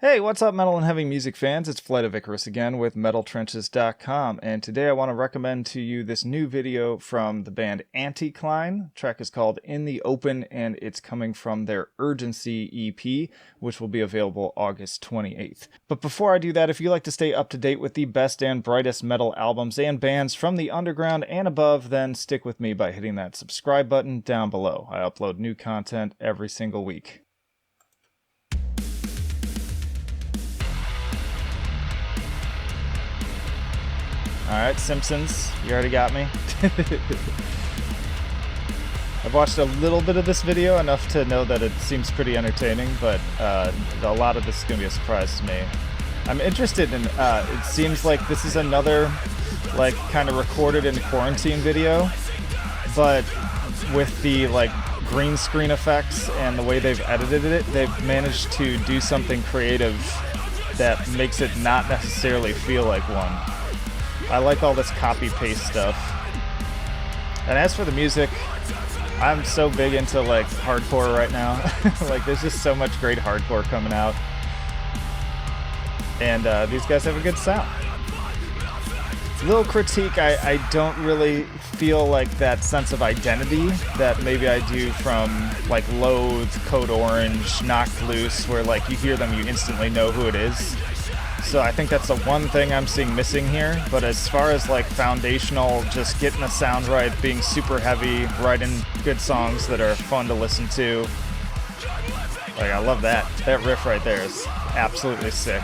Hey, what's up, metal and heavy music fans? It's Flight of Icarus again with MetalTrenches.com, and today I want to recommend to you this new video from the band ANTICLINE. The track is called In the Open, and it's coming from their Urgency EP, which will be available August 28th. But before I do that, if you like to stay up to date with the best and brightest metal albums and bands from the underground and above, then stick with me by hitting that subscribe button down below. I upload new content every single week. Alright, Simpsons, you already got me. I've watched a little bit of this video, enough to know that it seems pretty entertaining, but a lot of this is going to be a surprise to me. I'm interested in, it seems like this is another, like, kind of recorded in quarantine video, but with the, like, green screen effects and the way they've edited it, they've managed to do something creative that makes it not necessarily feel like one. I like all this copy-paste stuff. And as for the music, I'm so big into, like, hardcore right now. Like, there's just so much great hardcore coming out. And these guys have a good sound. Little critique, I don't really feel like that sense of identity that maybe I do from, like, Loathe, Code Orange, Knocked Loose, where, like, you hear them, you instantly know who it is. So I think that's the one thing I'm seeing missing here, but as far as like foundational, just getting the sound right, being super heavy, writing good songs that are fun to listen to, like I love that. That riff right there is absolutely sick.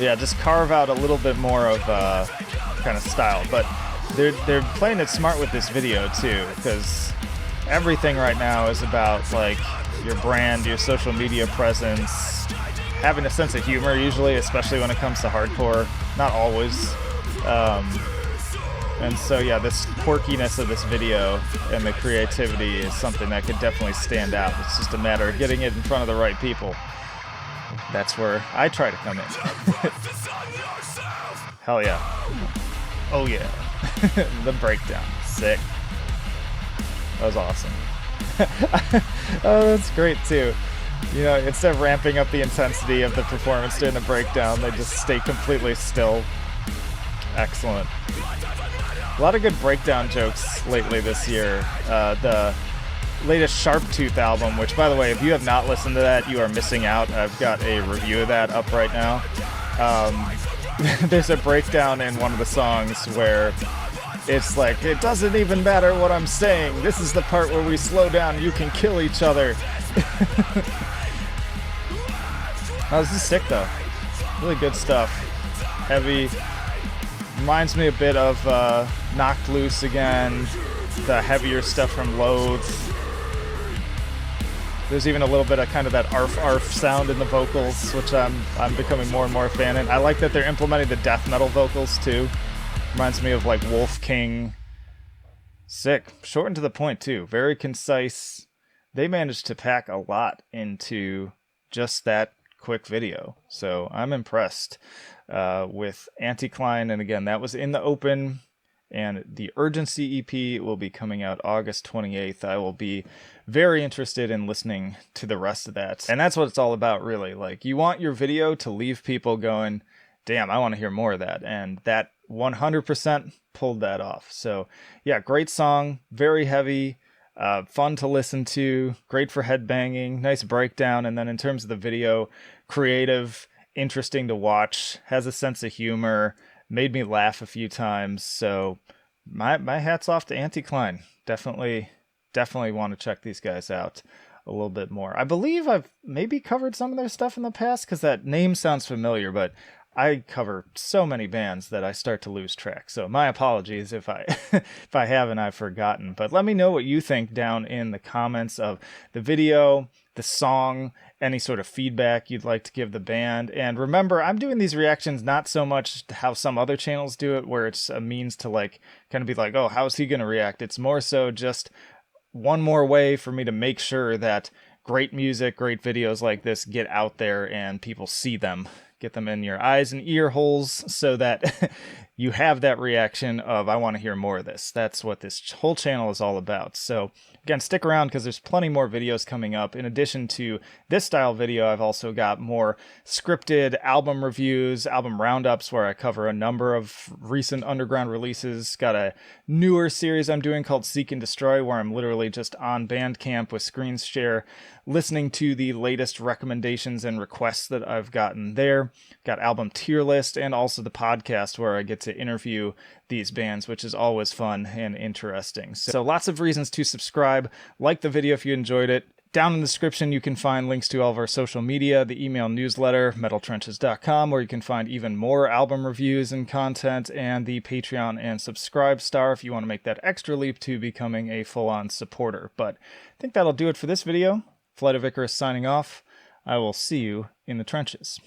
Yeah, just carve out a little bit more of kind of style, but they're playing it smart with this video too, because everything right now is about like your brand, your social media presence, having a sense of humor usually, especially when it comes to hardcore. Not always. And so yeah, this quirkiness of this video and the creativity is something that could definitely stand out. It's just a matter of getting it in front of the right people. That's where I try to come in. Hell yeah. Oh yeah. The breakdown. Sick. That was awesome. Oh, that's great too. You know, instead of ramping up the intensity of the performance during the breakdown, they just stay completely still. Excellent. A lot of good breakdown jokes lately this year. The latest Sharptooth album, which, by the way, if you have not listened to that, you are missing out. I've got a review of that up right now. There's a breakdown in one of the songs where it's like, it doesn't even matter what I'm saying. This is the part where we slow down. You can kill each other. Oh, this is sick though. Really good stuff. Heavy. Reminds me a bit of Knocked Loose again. The heavier stuff from Loathe. There's even a little bit of kind of that arf arf sound in the vocals, which I'm becoming more and more a fan in. I like that they're implementing the death metal vocals too. Reminds me of like Wolf King. Sick. Short and to the point too. Very concise. They managed to pack a lot into just that quick video. So I'm impressed with ANTICLINE. And again, that was In the Open. And the Urgency EP will be coming out August 28th. I will be very interested in listening to the rest of that. And that's what it's all about, really. Like, you want your video to leave people going, damn, I want to hear more of that. And that 100% pulled that off. So yeah, great song, very heavy, fun to listen to, great for headbanging, nice breakdown. And then in terms of the video, creative, interesting to watch, has a sense of humor, made me laugh a few times. So my hat's off to ANTICLINE. Definitely want to check these guys out a little bit more. I believe I've maybe covered some of their stuff in the past because that name sounds familiar, but I cover so many bands that I start to lose track. So my apologies if I if I haven't, I've forgotten. But let me know what you think down in the comments of the video, the song, any sort of feedback you'd like to give the band. And remember, I'm doing these reactions not so much how some other channels do it, where it's a means to like kind of be like, oh, how's he going to react? It's more so just one more way for me to make sure that great music, great videos like this get out there and people see them. Get them in your eyes and ear holes so that you have that reaction of, I want to hear more of this. That's what this whole channel is all about. So again, stick around because there's plenty more videos coming up. In addition to this style video, I've also got more scripted album reviews, album roundups where I cover a number of recent underground releases. Got a newer series I'm doing called Seek and Destroy, where I'm literally just on Bandcamp with screen share, listening to the latest recommendations and requests that I've gotten there. Got album tier list, and also the podcast where I get to interview these bands, which is always fun and interesting. So lots of reasons to subscribe. Like the video if you enjoyed it. Down in the description, you can find links to all of our social media, the email newsletter, metaltrenches.com, where you can find even more album reviews and content, and the Patreon and Subscribe Star if you want to make that extra leap to becoming a full-on supporter. But I think that'll do it for this video. Flight of Icarus signing off. I will see you in the trenches.